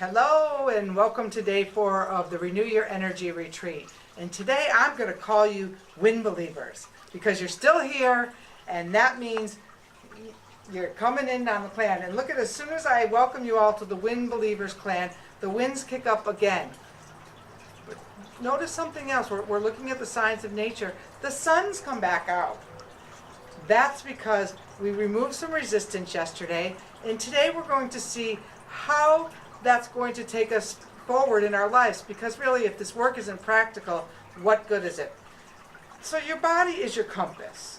Hello and welcome to day 4 of the Renew Your Energy Retreat. And today I'm going to call you wind believers because you're still here, and that means you're coming in on the clan. And look at, as soon as I welcome you all to the wind believers clan, the winds kick up again. But notice something else. We're looking at the signs of nature. The suns come back out. That's because we removed some resistance yesterday, and today we're going to see how that's going to take us forward in our lives, because really, if this work isn't practical, what good is it? So your body is your compass,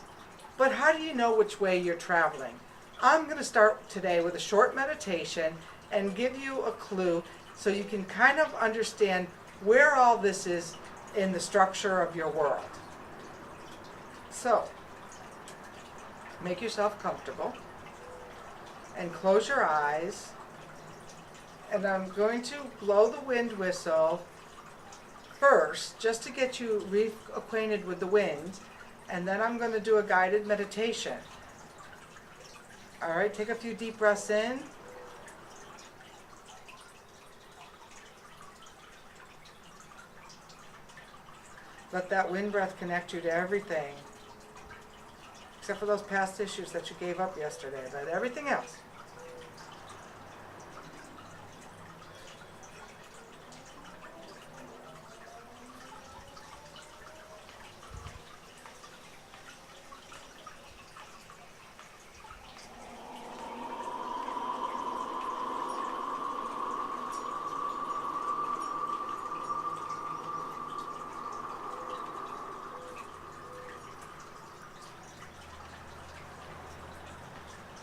but how do you know which way you're traveling? I'm going to start today with a short meditation and give you a clue so you can kind of understand where all this is in the structure of your world. So make yourself comfortable and close your eyes. And I'm going to blow the wind whistle first, just to get you reacquainted with the wind, and then I'm going to do a guided meditation. All right, take a few deep breaths in. Let that wind breath connect you to everything, except for those past issues that you gave up yesterday, but everything else.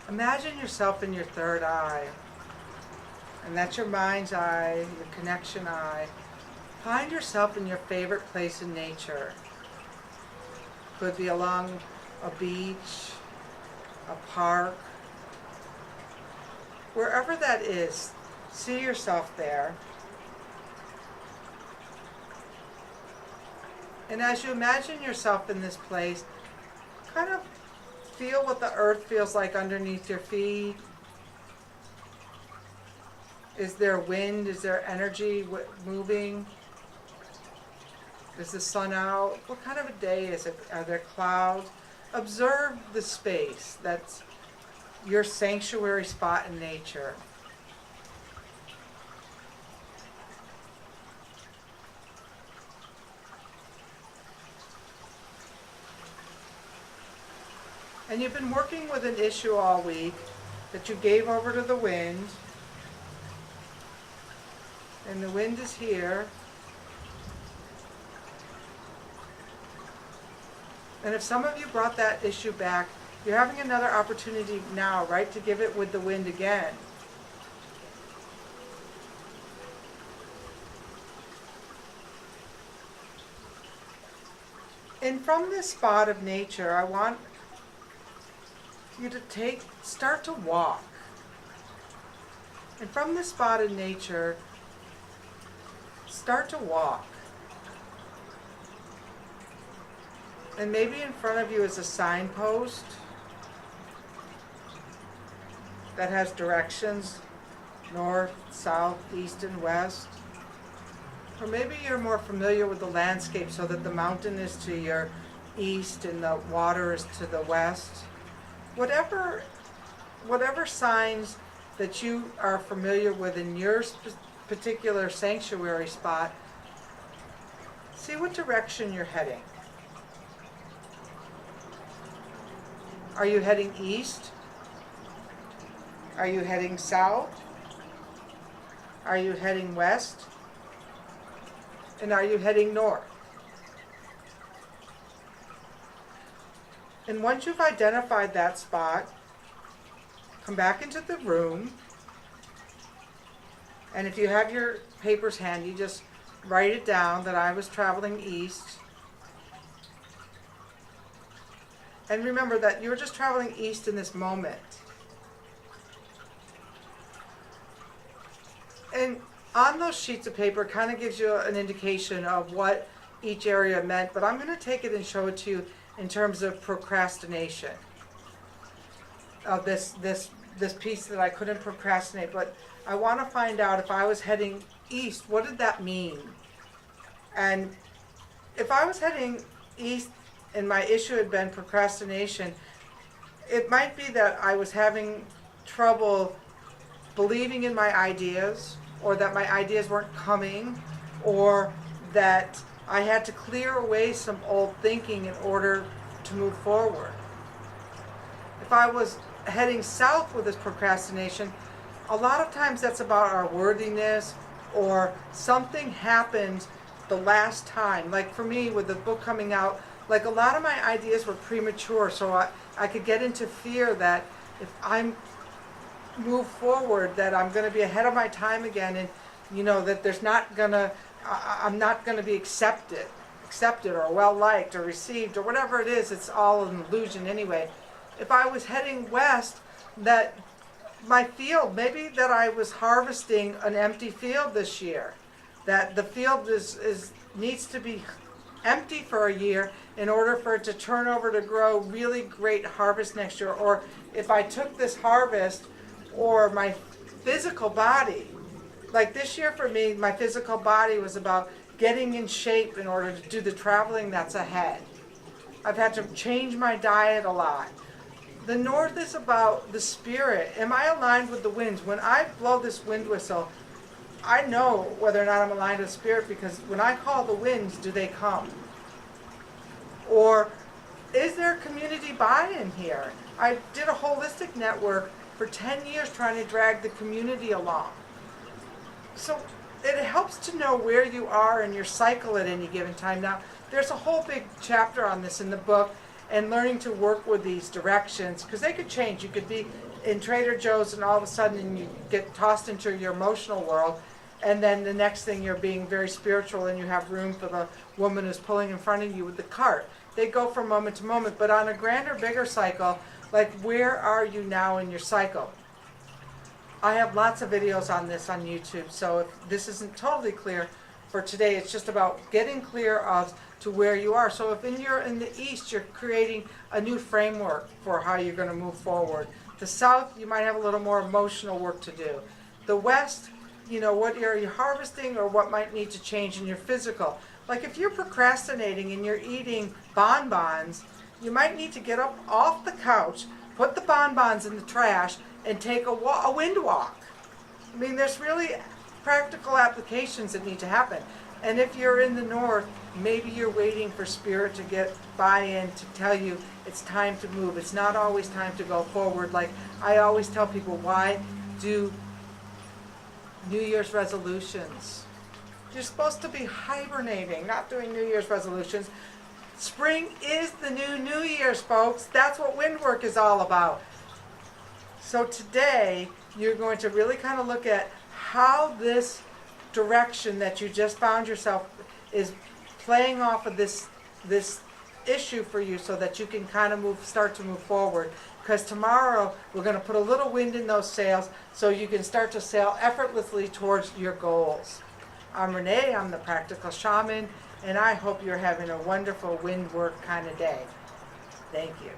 Imagine yourself in your third eye, and that's your mind's eye, your connection eye. Find yourself in your favorite place in nature. Could be along a beach, a park, wherever that is. See yourself there. And as you imagine yourself in this place, kind of feel what the earth feels like underneath your feet. Is there wind? Is there energy moving? Is the sun out? What kind of a day is it? Are there clouds? Observe the space. That's your sanctuary spot in nature. And you've been working with an issue all week that you gave over to the wind. And the wind is here. And if some of you brought that issue back, you're having another opportunity now, right, to give it with the wind again. And from this spot of nature, I want you to start to walk. And from this spot in nature, start to walk. And maybe in front of you is a signpost that has directions, north, south, east, and west. Or maybe you're more familiar with the landscape, so that the mountain is to your east and the water is to the west. Whatever signs that you are familiar with in your particular sanctuary spot, see what direction you're heading. Are you heading east? Are you heading south? Are you heading west? And are you heading north? And once you've identified that spot, come back into the room. And if you have your papers handy, just write it down that I was traveling east. And remember that you're just traveling east in this moment. And on those sheets of paper, it kind of gives you an indication of what each area meant, but I'm going to take it and show it to you in terms of procrastination, of this this piece that I couldn't procrastinate, but I want to find out if I was heading east, what did that mean? And if I was heading east and my issue had been procrastination, it might be that I was having trouble believing in my ideas, or that my ideas weren't coming, or that I had to clear away some old thinking in order to move forward. If I was heading south with this procrastination, a lot of times that's about our worthiness, or something happened the last time. Like for me, with the book coming out, like a lot of my ideas were premature, so I could get into fear that if I move forward, that I'm going to be ahead of my time again, and that there's not gonna, I'm not going to be accepted or well liked or received or whatever it is. It's all an illusion anyway. If I was heading west, that my field, maybe that I was harvesting an empty field this year, that the field needs to be empty for a year in order for it to turn over to grow really great harvest next year. Or if I took this harvest, or my physical body, like this year for me, my physical body was about getting in shape in order to do the traveling that's ahead. I've had to change my diet a lot. The north is about the spirit. Am I aligned with the winds? When I blow this wind whistle, I know whether or not I'm aligned with spirit, because when I call the winds, do they come? Or is there community buy-in here? I did a holistic network for 10 years trying to drag the community along. So it helps to know where you are in your cycle at any given time. Now, there's a whole big chapter on this in the book, and learning to work with these directions, because they could change. You could be in Trader Joe's and all of a sudden you get tossed into your emotional world, and then the next thing you're being very spiritual and you have room for the woman who's pulling in front of you with the cart. They go from moment to moment, but on a grander, bigger cycle, like where are you now in your cycle? I have lots of videos on this on YouTube, so if this isn't totally clear for today, it's just about getting clear of to where you are. So if you're in the east, you're creating a new framework for how you're going to move forward. The south, you might have a little more emotional work to do. The west, what are you harvesting, or what might need to change in your physical. Like if you're procrastinating and you're eating bonbons, you might need to get up off the couch, put the bonbons in the trash, and take a wind walk. I mean, there's really practical applications that need to happen. And if you're in the north, maybe you're waiting for spirit to get buy-in to tell you it's time to move. It's not always time to go forward. Like I always tell people, why do New Year's resolutions? You're supposed to be hibernating, not doing New Year's resolutions. Spring is the New Year's, folks. That's what wind work is all about. So today, you're going to really kind of look at how this direction that you just found yourself is playing off of this issue for you, so that you can kind of start to move forward. Because tomorrow we're going to put a little wind in those sails so you can start to sail effortlessly towards your goals. I'm Renee, I'm the Practical Shaman, and I hope you're having a wonderful wind work kind of day. Thank you.